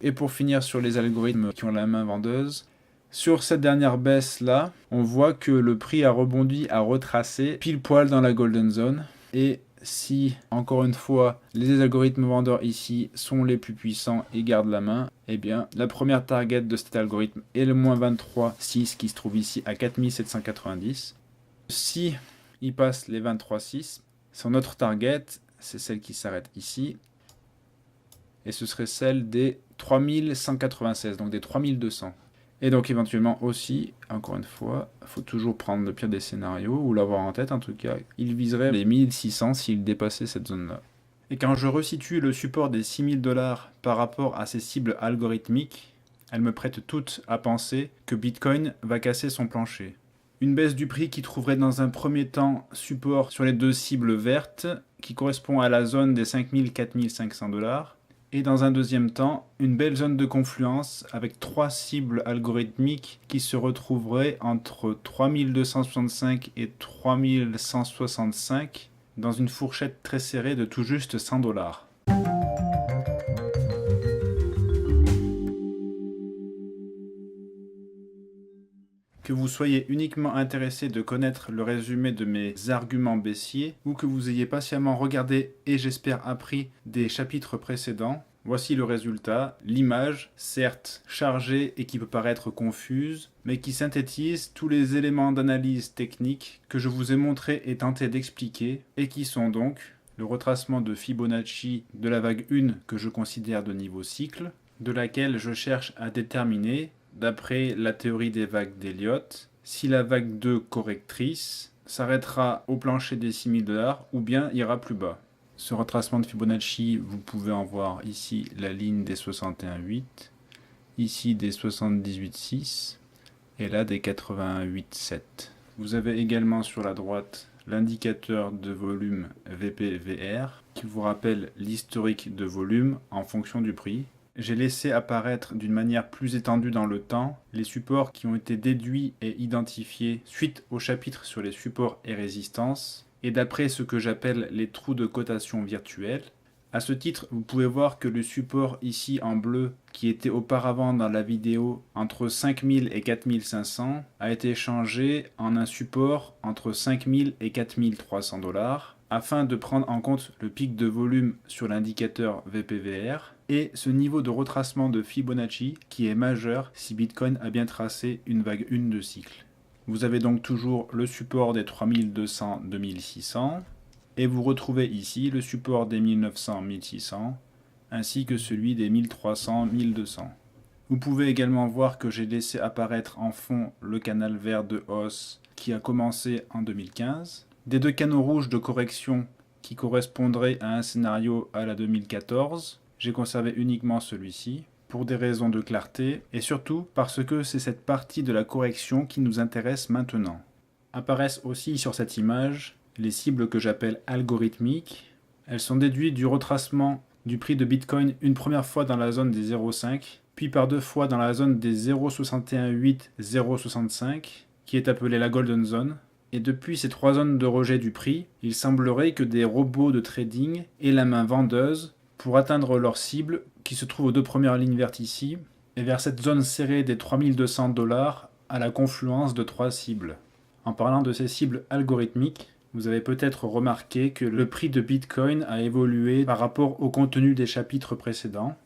Et pour finir sur les algorithmes qui ont la main vendeuse, sur cette dernière baisse là, on voit que le prix a rebondi, a retracé pile poil dans la Golden Zone. Et si, encore une fois, les algorithmes vendeurs ici sont les plus puissants et gardent la main, eh bien, la première target de cet algorithme est le moins 23,6 qui se trouve ici à 4790. Si il passe les 23,6, son autre target, c'est celle qui s'arrête ici. Et ce serait celle des 3196, donc des 3200. Et donc éventuellement aussi, encore une fois, il faut toujours prendre le pire des scénarios, ou l'avoir en tête en tout cas, il viserait les 1600 s'il dépassait cette zone-là. Et quand je resitue le support des 6000 $ par rapport à ces cibles algorithmiques, elles me prêtent toutes à penser que Bitcoin va casser son plancher. Une baisse du prix qui trouverait dans un premier temps support sur les 2 cibles vertes, qui correspond à la zone des 5000-4500 $. Et dans un deuxième temps, une belle zone de confluence avec 3 cibles algorithmiques qui se retrouveraient entre 3265 et 3165 dans une fourchette très serrée de tout juste 100 $. Que vous soyez uniquement intéressé de connaître le résumé de mes arguments baissiers ou que vous ayez patiemment regardé et j'espère appris des chapitres précédents, voici le résultat. L'image, certes chargée et qui peut paraître confuse, mais qui synthétise tous les éléments d'analyse technique que je vous ai montré et tenté d'expliquer et qui sont donc le retracement de Fibonacci de la vague 1 que je considère de niveau cycle, de laquelle je cherche à déterminer d'après la théorie des vagues d'Elliott, si la vague 2 correctrice s'arrêtera au plancher des 6000 $ ou bien ira plus bas. Ce retracement de Fibonacci, vous pouvez en voir ici la ligne des 61,8, ici des 78,6 et là des 88,7. Vous avez également sur la droite l'indicateur de volume VPVR qui vous rappelle l'historique de volume en fonction du prix. j'ai laissé apparaître d'une manière plus étendue dans le temps les supports qui ont été déduits et identifiés suite au chapitre sur les supports et résistances, et d'après ce que j'appelle les trous de cotation virtuels. À ce titre, vous pouvez voir que le support ici en bleu, qui était auparavant dans la vidéo entre 5000 et 4500, a été changé en un support entre 5000 et 4300 $, afin de prendre en compte le pic de volume sur l'indicateur VPVR et ce niveau de retracement de Fibonacci qui est majeur si Bitcoin a bien tracé une vague 1 de cycle. Vous avez donc toujours le support des 3200-2600 et vous retrouvez ici le support des 1900-1600 ainsi que celui des 1300-1200. Vous pouvez également voir que j'ai laissé apparaître en fond le canal vert de hausse qui a commencé en 2015. Des deux canaux rouges de correction qui correspondraient à un scénario à la 2014, j'ai conservé uniquement celui-ci, pour des raisons de clarté, et surtout parce que c'est cette partie de la correction qui nous intéresse maintenant. Apparaissent aussi sur cette image les cibles que j'appelle algorithmiques. Elles sont déduites du retracement du prix de Bitcoin une première fois dans la zone des 0,5, puis par deux fois dans la zone des 0,618-0,65, qui est appelée la Golden Zone. Et depuis ces trois zones de rejet du prix, il semblerait que des robots de trading aient la main vendeuse pour atteindre leur cible qui se trouve aux deux premières lignes vertes ici, et vers cette zone serrée des 3200 $ à la confluence de trois cibles. En parlant de ces cibles algorithmiques, vous avez peut-être remarqué que le prix de Bitcoin a évolué par rapport au contenu des chapitres précédents.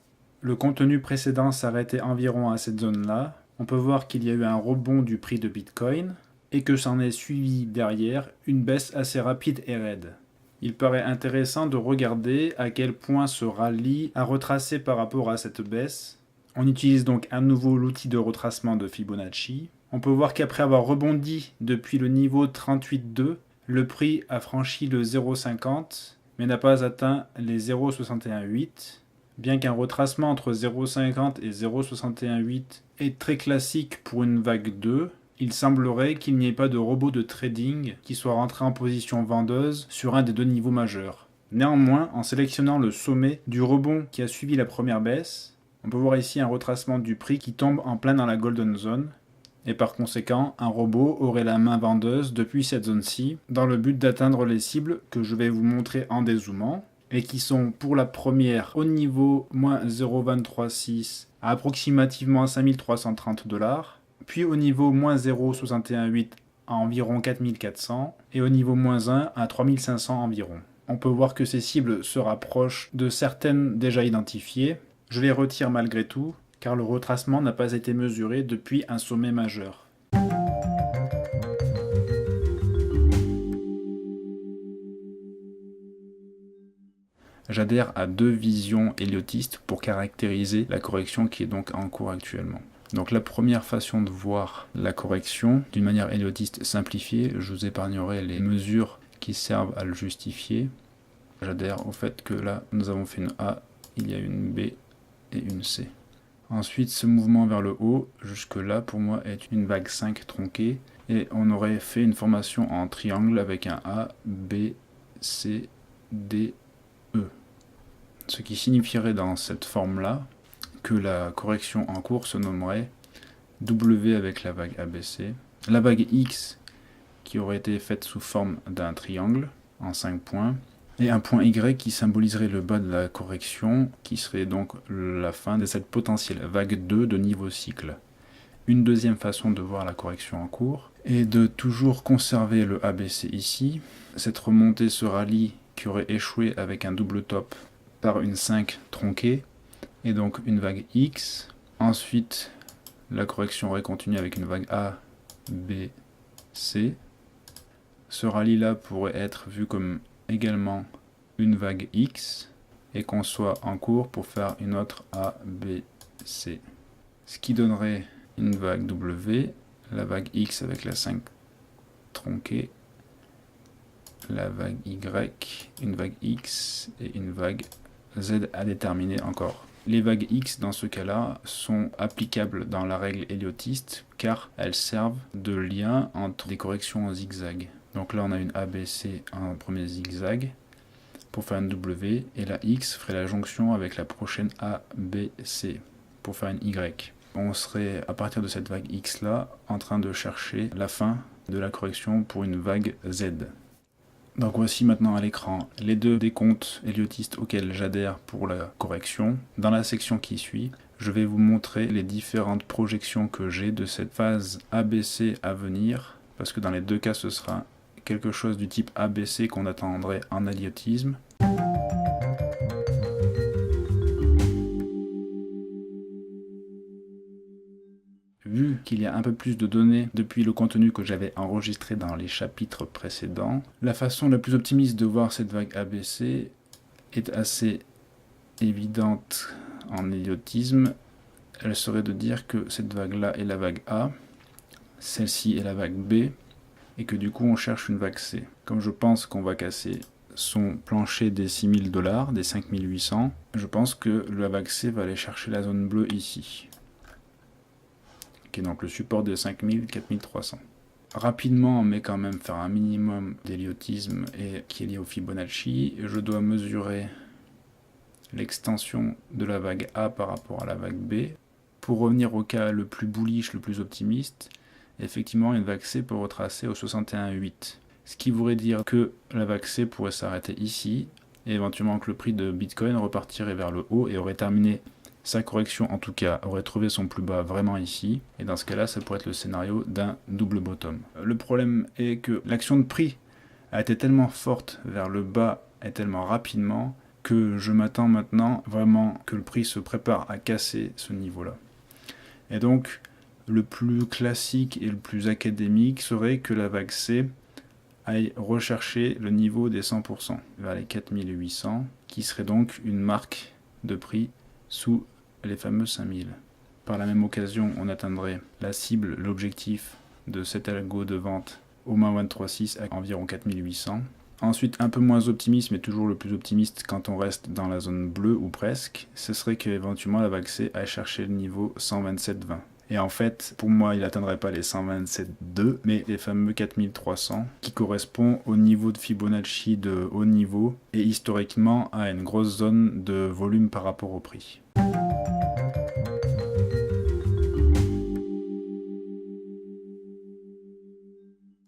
Le contenu précédent s'arrêtait environ à cette zone-là. On peut voir qu'il y a eu un rebond du prix de Bitcoin, et que s'en est suivi derrière une baisse assez rapide et raide. Il paraît intéressant de regarder à quel point ce rallye a retracé par rapport à cette baisse. On utilise donc à nouveau l'outil de retracement de Fibonacci. On peut voir qu'après avoir rebondi depuis le niveau 38,2, le prix a franchi le 0,50 mais n'a pas atteint les 0,618. Bien qu'un retracement entre 0,50 et 0,618 est très classique pour une vague 2, il semblerait qu'il n'y ait pas de robot de trading qui soit rentré en position vendeuse sur un des deux niveaux majeurs. Néanmoins, en sélectionnant le sommet du rebond qui a suivi la première baisse, on peut voir ici un retracement du prix qui tombe en plein dans la Golden Zone, et par conséquent, un robot aurait la main vendeuse depuis cette zone-ci, dans le but d'atteindre les cibles que je vais vous montrer en dézoomant, et qui sont pour la première au niveau moins 0,236 à approximativement 5330 $, puis au niveau moins 0,618 à environ 4400 et au niveau moins 1 à 3500 environ. On peut voir que ces cibles se rapprochent de certaines déjà identifiées. Je les retire malgré tout car le retracement n'a pas été mesuré depuis un sommet majeur. J'adhère à deux visions héliotistes pour caractériser la correction qui est donc en cours actuellement. Donc la première façon de voir la correction, d'une manière héliotiste simplifiée, je vous épargnerai les mesures qui servent à le justifier. J'adhère au fait que là, nous avons fait une A, il y a une B et une C. Ensuite, ce mouvement vers le haut, jusque là, pour moi, est une vague 5 tronquée, et on aurait fait une formation en triangle avec un A, B, C, D, E. Ce qui signifierait dans cette forme-là que la correction en cours se nommerait W avec la vague ABC, la vague X qui aurait été faite sous forme d'un triangle en 5 points, et un point Y qui symboliserait le bas de la correction, qui serait donc la fin de cette potentielle vague 2 de niveau cycle. Une deuxième façon de voir la correction en cours est de toujours conserver le ABC ici. Cette remontée se rallie qui aurait échoué avec un double top par une 5 tronquée, et donc une vague X. Ensuite, la correction aurait continué avec une vague A, B, C. Ce rallye-là pourrait être vu comme également une vague X, et qu'on soit en cours pour faire une autre A, B, C. Ce qui donnerait une vague W, la vague X avec la 5 tronquée, la vague Y, une vague X et une vague Z à déterminer encore. Les vagues X dans ce cas-là sont applicables dans la règle héliotiste car elles servent de lien entre des corrections en zigzag. Donc là on a une ABC en premier zigzag. pour faire une W, et la X ferait la jonction avec la prochaine A, B, C pour faire une Y. On serait à partir de cette vague X là en train de chercher la fin de la correction pour une vague Z. Donc voici maintenant à l'écran les deux décomptes héliotistes auxquels j'adhère pour la correction. Dans la section qui suit, je vais vous montrer les différentes projections que j'ai de cette phase ABC à venir, parce que dans les deux cas ce sera quelque chose du type ABC qu'on attendrait en héliotisme. Vu qu'il y a un peu plus de données depuis le contenu que j'avais enregistré dans les chapitres précédents, la façon la plus optimiste de voir cette vague ABC est assez évidente en héliotisme. Elle serait de dire que cette vague-là est la vague A, celle-ci est la vague B, et que du coup on cherche une vague C. Comme je pense qu'on va casser son plancher des 6000 $, des 5800, je pense que la vague C va aller chercher la zone bleue ici, qui est donc le support des 5000, 4300. Rapidement, mais quand même faire un minimum d'héliotisme et qui est lié au Fibonacci, je dois mesurer l'extension de la vague A par rapport à la vague B. Pour revenir au cas le plus bullish, le plus optimiste, effectivement une vague C peut retracer au 61,8. Ce qui voudrait dire que la vague C pourrait s'arrêter ici, et éventuellement que le prix de Bitcoin repartirait vers le haut et aurait terminé sa correction, en tout cas aurait trouvé son plus bas vraiment ici, et dans ce cas-là ça pourrait être le scénario d'un double bottom. Le problème est que l'action de prix a été tellement forte vers le bas et tellement rapidement que je m'attends maintenant vraiment que le prix se prépare à casser ce niveau-là. Et donc le plus classique et le plus académique serait que la vague C aille rechercher le niveau des 100%, vers les 4800, qui serait donc une marque de prix sous les fameux 5000. Par la même occasion, on atteindrait la cible, l'objectif de cet algo de vente au moins 136 à environ 4800. Ensuite, un peu moins optimiste, mais toujours le plus optimiste quand on reste dans la zone bleue ou presque, ce serait qu'éventuellement la vague C aille chercher le niveau 127,20. Et en fait, pour moi, il n'atteindrait pas les 127,2, mais les fameux 4300, qui correspond au niveau de Fibonacci de haut niveau, et historiquement à une grosse zone de volume par rapport au prix.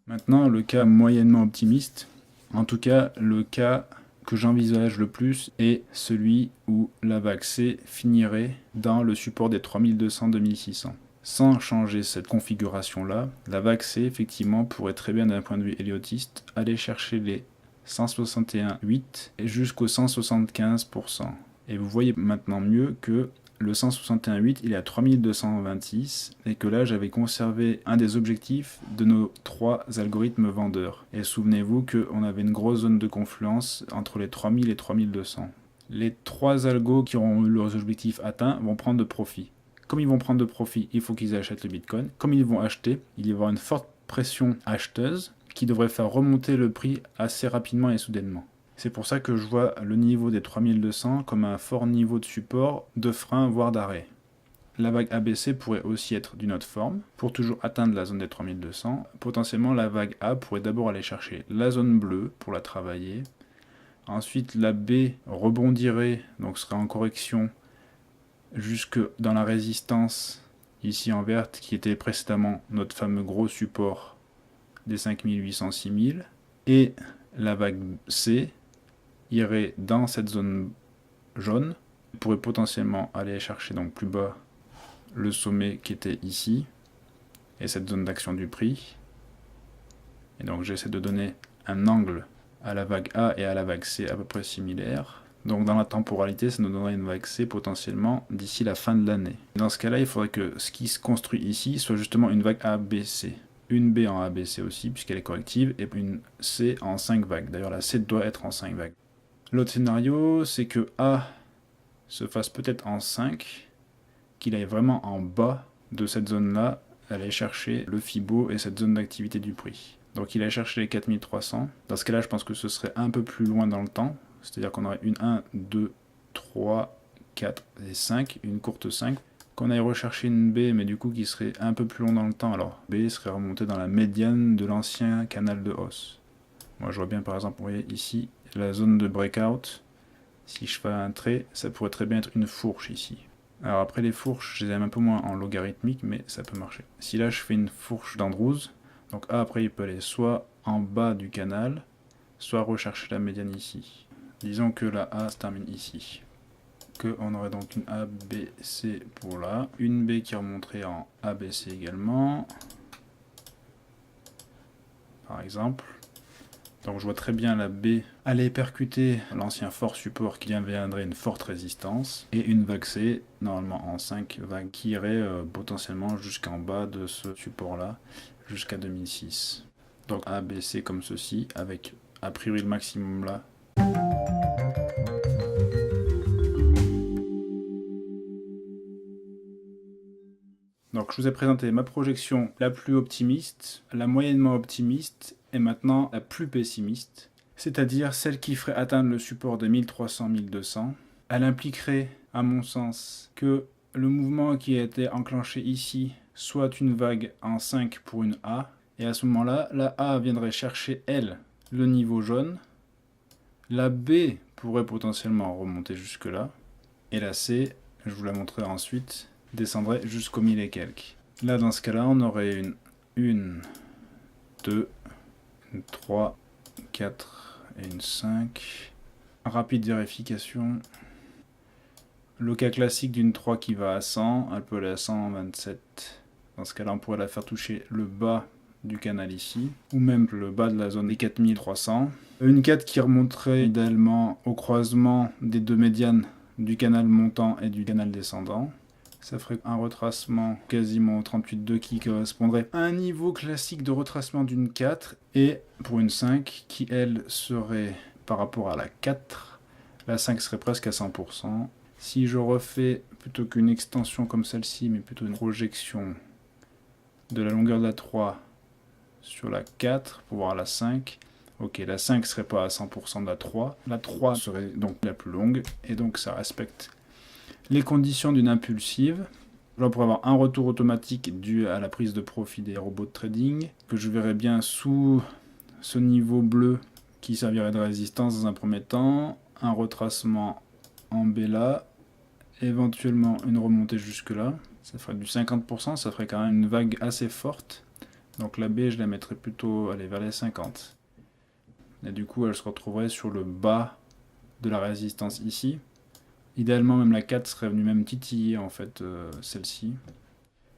Maintenant, le cas moyennement optimiste, en tout cas le cas que j'envisage le plus est celui où la vague C finirait dans le support des 3200-2600. Sans changer cette configuration-là, la vague C effectivement pourrait très bien d'un point de vue héliotiste aller chercher les 161,8 et jusqu'au 175%. Et vous voyez maintenant mieux que le 161,8 il est à 3226 et que là j'avais conservé un des objectifs de nos trois algorithmes vendeurs. Et souvenez-vous qu'on avait une grosse zone de confluence entre les 3000 et 3200. Les trois algos qui auront eu leurs objectifs atteints vont prendre de profit. Comme ils vont prendre de profit, il faut qu'ils achètent le Bitcoin. Comme ils vont acheter, il y aura une forte pression acheteuse qui devrait faire remonter le prix assez rapidement et soudainement. C'est pour ça que je vois le niveau des 3200 comme un fort niveau de support, de frein, voire d'arrêt. La vague ABC pourrait aussi être d'une autre forme. Pour toujours atteindre la zone des 3200, potentiellement la vague A pourrait d'abord aller chercher la zone bleue pour la travailler. Ensuite la B rebondirait, donc serait en correction jusque dans la résistance ici en verte qui était précédemment notre fameux gros support des 5800-6000. Et la vague C irait dans cette zone jaune, pourrait potentiellement aller chercher donc plus bas le sommet qui était ici et cette zone d'action du prix. Et donc j'essaie de donner un angle à la vague A et à la vague C à peu près similaire. Donc dans la temporalité, ça nous donnerait une vague C potentiellement d'ici la fin de l'année. Dans ce cas-là, il faudrait que ce qui se construit ici soit justement une vague ABC. Une B en ABC aussi, puisqu'elle est corrective, et une C en 5 vagues. D'ailleurs, la C doit être en 5 vagues. L'autre scénario, c'est que A se fasse peut-être en 5, qu'il aille vraiment en bas de cette zone-là, aller chercher le Fibo et cette zone d'activité du prix. Donc il aille chercher les 4300. Dans ce cas-là, je pense que ce serait un peu plus loin dans le temps. C'est-à-dire qu'on aurait une 1, 2, 3, 4 et 5, une courte 5. Qu'on aille rechercher une B, mais du coup qui serait un peu plus long dans le temps. Alors B serait remonté dans la médiane de l'ancien canal de hausse. Moi je vois bien par exemple, vous voyez ici, la zone de breakout. Si je fais un trait, ça pourrait très bien être une fourche ici. Alors après les fourches, je les aime un peu moins en logarithmique, mais ça peut marcher. Si là je fais une fourche d'Andrews, donc A après il peut aller soit en bas du canal, soit rechercher la médiane ici. Disons que la A se termine ici. On aurait donc une A, B, C pour là. Une B qui remonterait en A, B, C également. Par exemple. Donc je vois très bien la B aller percuter l'ancien fort support qui deviendrait une forte résistance. Et une vague C, normalement en 5 vagues, qui irait potentiellement jusqu'en bas de ce support-là, jusqu'à 2006. Donc A, B, C comme ceci, avec a priori le maximum là. Donc je vous ai présenté ma projection la plus optimiste, la moyennement optimiste et maintenant la plus pessimiste, c'est-à-dire celle qui ferait atteindre le support de 1300-1200. Elle impliquerait, à mon sens, que le mouvement qui a été enclenché ici soit une vague en 5 pour une A, et à ce moment-là, la A viendrait chercher, elle, le niveau jaune, la B pourrait potentiellement remonter jusque-là, et la C, je vous la montrerai ensuite, descendrait jusqu'au 1000 et quelques. Là, dans ce cas-là, on aurait une 2, une 3, 4 et une 5. Rapide vérification. Le cas classique d'une 3 qui va à 100, elle peut aller à 127. Dans ce cas-là, on pourrait la faire toucher le bas du canal ici, ou même le bas de la zone des 4300. Une 4 qui remonterait idéalement au croisement des deux médianes du canal montant et du canal descendant. Ça ferait un retracement quasiment au 38,2 qui correspondrait à un niveau classique de retracement d'une 4. Et pour une 5 qui, elle, serait par rapport à la 4, la 5 serait presque à 100%. Si je refais, plutôt qu'une extension comme celle-ci, mais plutôt une projection de la longueur de la 3 sur la 4 pour voir la 5, ok, la 5 serait pas à 100% de la 3. La 3 serait donc la plus longue, et donc ça respecte les conditions d'une impulsive. Là, on pourrait avoir un retour automatique dû à la prise de profit des robots de trading, que je verrais bien sous ce niveau bleu qui servirait de résistance dans un premier temps, un retracement en B là, éventuellement une remontée jusque là, ça ferait du 50%, ça ferait quand même une vague assez forte. Donc la B, je la mettrais plutôt vers les 50. Et du coup, elle se retrouverait sur le bas de la résistance ici. Idéalement, même la 4 serait venue même titiller en fait celle-ci.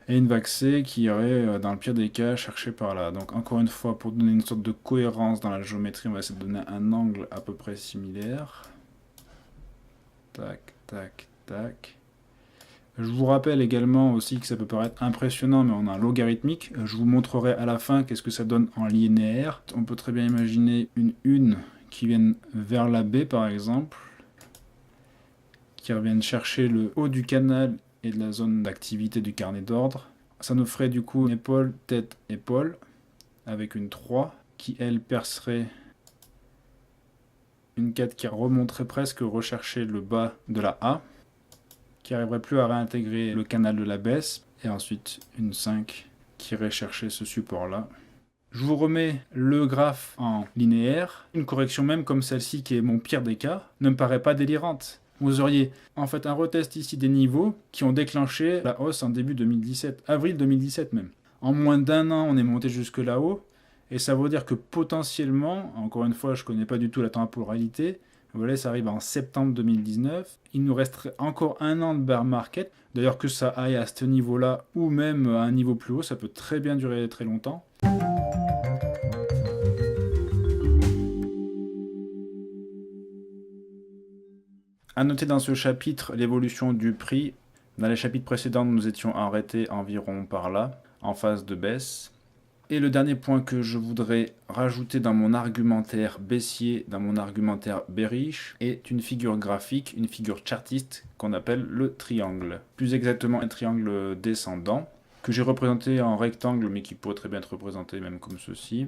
Et une vague C qui irait, dans le pire des cas, chercher par là. Donc encore une fois, pour donner une sorte de cohérence dans la géométrie, on va essayer de donner un angle à peu près similaire. Tac, tac, tac. Je vous rappelle également aussi que ça peut paraître impressionnant, mais on a un logarithmique. Je vous montrerai à la fin qu'est-ce que ça donne en linéaire. On peut très bien imaginer une qui vienne vers la B par exemple, qui revienne chercher le haut du canal et de la zone d'activité du carnet d'ordre. Ça nous ferait du coup une épaule, tête, épaule, avec une 3 qui elle percerait une 4 qui remonterait presque rechercher le bas de la A, qui n'arriverait plus à réintégrer le canal de la baisse, et ensuite une 5 qui irait chercher ce support-là. Je vous remets le graphe en linéaire. Une correction même comme celle-ci, qui est mon pire des cas, ne me paraît pas délirante. Vous auriez en fait un retest ici des niveaux qui ont déclenché la hausse en début 2017, avril 2017 même. En moins d'un an, on est monté jusque là-haut, et ça veut dire que potentiellement, encore une fois, je ne connais pas du tout la temporalité, voilà, ça arrive en septembre 2019. Il nous resterait encore un an de bear market. D'ailleurs, que ça aille à ce niveau-là ou même à un niveau plus haut, ça peut très bien durer très longtemps. À noter dans ce chapitre l'évolution du prix. Dans les chapitres précédents, nous étions arrêtés environ par là, en phase de baisse. Et le dernier point que je voudrais rajouter dans mon argumentaire baissier, dans mon argumentaire bearish, est une figure graphique, une figure chartiste qu'on appelle le triangle. Plus exactement un triangle descendant, que j'ai représenté en rectangle, mais qui pourrait très bien être représenté même comme ceci.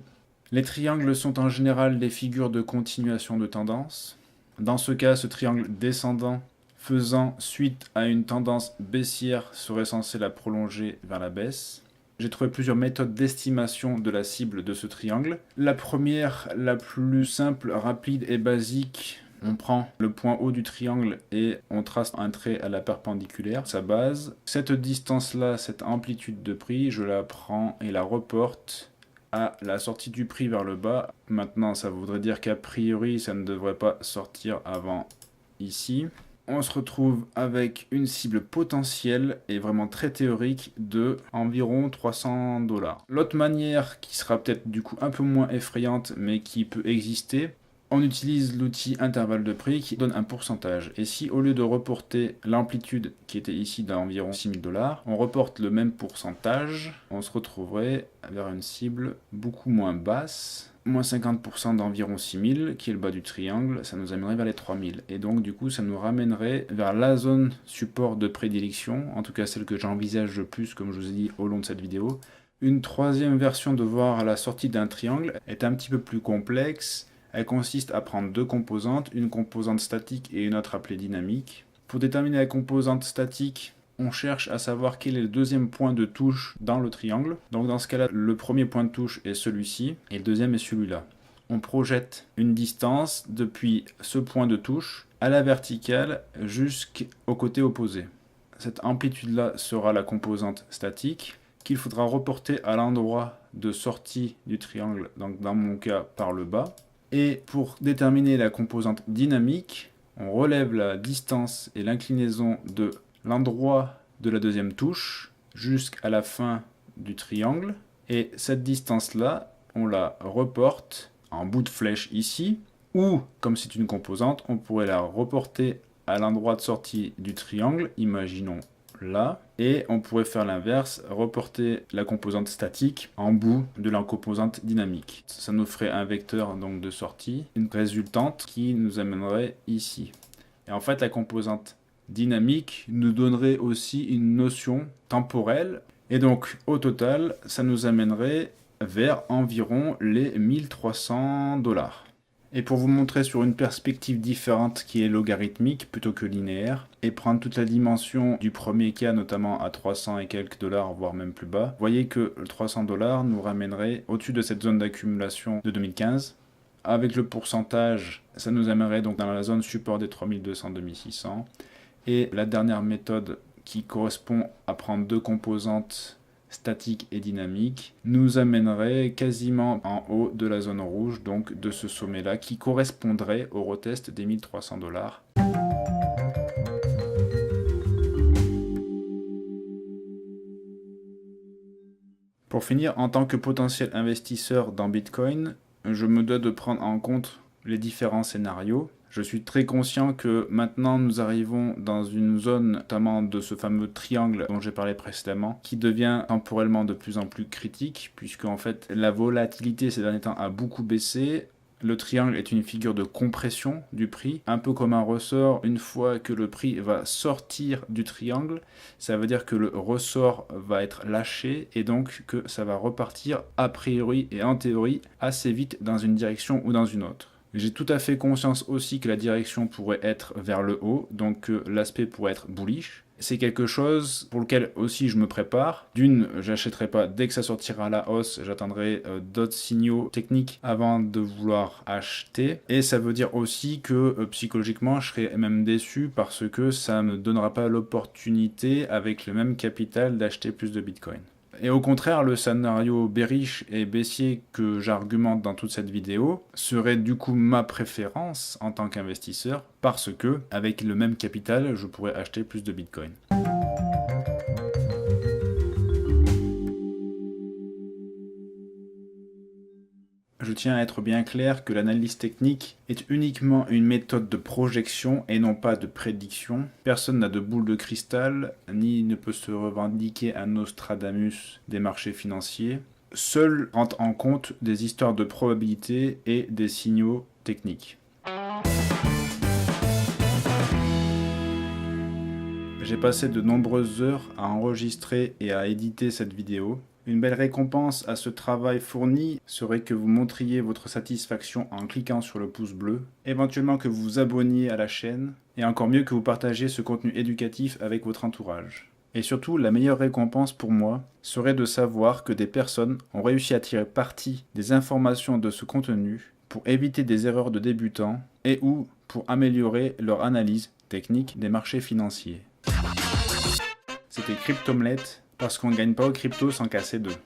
Les triangles sont en général des figures de continuation de tendance. Dans ce cas, ce triangle descendant faisant suite à une tendance baissière serait censé la prolonger vers la baisse. J'ai trouvé plusieurs méthodes d'estimation de la cible de ce triangle. La première, la plus simple, rapide et basique, on prend le point haut du triangle et on trace un trait à la perpendiculaire, sa base. Cette distance-là, cette amplitude de prix, je la prends et la reporte à la sortie du prix vers le bas. Maintenant, ça voudrait dire qu'a priori, ça ne devrait pas sortir avant ici. On se retrouve avec une cible potentielle et vraiment très théorique de environ 300 $. L'autre manière, qui sera peut-être du coup un peu moins effrayante, mais qui peut exister, on utilise l'outil intervalle de prix qui donne un pourcentage. Et si au lieu de reporter l'amplitude qui était ici d'environ 6 000 $, on reporte le même pourcentage, on se retrouverait vers une cible beaucoup moins basse, moins 50% d'environ 6 000, qui est le bas du triangle, ça nous amènerait vers les 3 000. Et donc du coup ça nous ramènerait vers la zone support de prédilection, en tout cas celle que j'envisage le plus, comme je vous ai dit au long de cette vidéo. Une troisième version de voir la sortie d'un triangle est un petit peu plus complexe. Elle consiste à prendre deux composantes, une composante statique et une autre appelée dynamique. Pour déterminer la composante statique, on cherche à savoir quel est le deuxième point de touche dans le triangle. Donc dans ce cas-là, le premier point de touche est celui-ci et le deuxième est celui-là. On projette une distance depuis ce point de touche à la verticale jusqu'au côté opposé. Cette amplitude-là sera la composante statique qu'il faudra reporter à l'endroit de sortie du triangle, donc dans mon cas par le bas. Et pour déterminer la composante dynamique, on relève la distance et l'inclinaison de l'endroit de la deuxième touche jusqu'à la fin du triangle. Et cette distance-là, on la reporte en bout de flèche ici, ou, comme c'est une composante, on pourrait la reporter à l'endroit de sortie du triangle, imaginons là, et on pourrait faire l'inverse, reporter la composante statique en bout de la composante dynamique. Ça nous ferait un vecteur donc de sortie, une résultante qui nous amènerait ici. Et en fait, la composante dynamique nous donnerait aussi une notion temporelle, et donc au total, ça nous amènerait vers environ les 1300 $. Et pour vous montrer sur une perspective différente qui est logarithmique plutôt que linéaire, et prendre toute la dimension du premier cas, notamment à 300 et quelques $, voire même plus bas, vous voyez que 300 $ nous ramènerait au-dessus de cette zone d'accumulation de 2015. Avec le pourcentage, ça nous amènerait donc dans la zone support des 3200-2600. Et la dernière méthode qui correspond à prendre deux composantes statique et dynamique, nous amènerait quasiment en haut de la zone rouge, donc de ce sommet-là, qui correspondrait au retest des 1300 $. Pour finir, en tant que potentiel investisseur dans Bitcoin, je me dois de prendre en compte les différents scénarios. Je suis très conscient que maintenant nous arrivons dans une zone, notamment de ce fameux triangle dont j'ai parlé précédemment, qui devient temporellement de plus en plus critique, puisque en fait la volatilité ces derniers temps a beaucoup baissé. Le triangle est une figure de compression du prix, un peu comme un ressort. Une fois que le prix va sortir du triangle, ça veut dire que le ressort va être lâché et donc que ça va repartir a priori et en théorie assez vite dans une direction ou dans une autre. J'ai tout à fait conscience aussi que la direction pourrait être vers le haut, donc l'aspect pourrait être bullish. C'est quelque chose pour lequel aussi je me prépare. D'une, j'achèterai pas dès que ça sortira à la hausse, j'attendrai d'autres signaux techniques avant de vouloir acheter. Et ça veut dire aussi que psychologiquement, je serai même déçu parce que ça ne me donnera pas l'opportunité avec le même capital d'acheter plus de Bitcoin. Et au contraire, le scénario bearish et baissier que j'argumente dans toute cette vidéo serait du coup ma préférence en tant qu'investisseur parce que, avec le même capital, je pourrais acheter plus de Bitcoin. Je tiens à être bien clair que l'analyse technique est uniquement une méthode de projection et non pas de prédiction. Personne n'a de boule de cristal, ni ne peut se revendiquer un Nostradamus des marchés financiers. Seuls rentrent en compte des histoires de probabilité et des signaux techniques. J'ai passé de nombreuses heures à enregistrer et à éditer cette vidéo. Une belle récompense à ce travail fourni serait que vous montriez votre satisfaction en cliquant sur le pouce bleu, éventuellement que vous vous abonniez à la chaîne, et encore mieux que vous partagiez ce contenu éducatif avec votre entourage. Et surtout, la meilleure récompense pour moi serait de savoir que des personnes ont réussi à tirer parti des informations de ce contenu pour éviter des erreurs de débutants et ou pour améliorer leur analyse technique des marchés financiers. C'était Cryptomlet, parce qu'on ne gagne pas au crypto sans casser d'eux.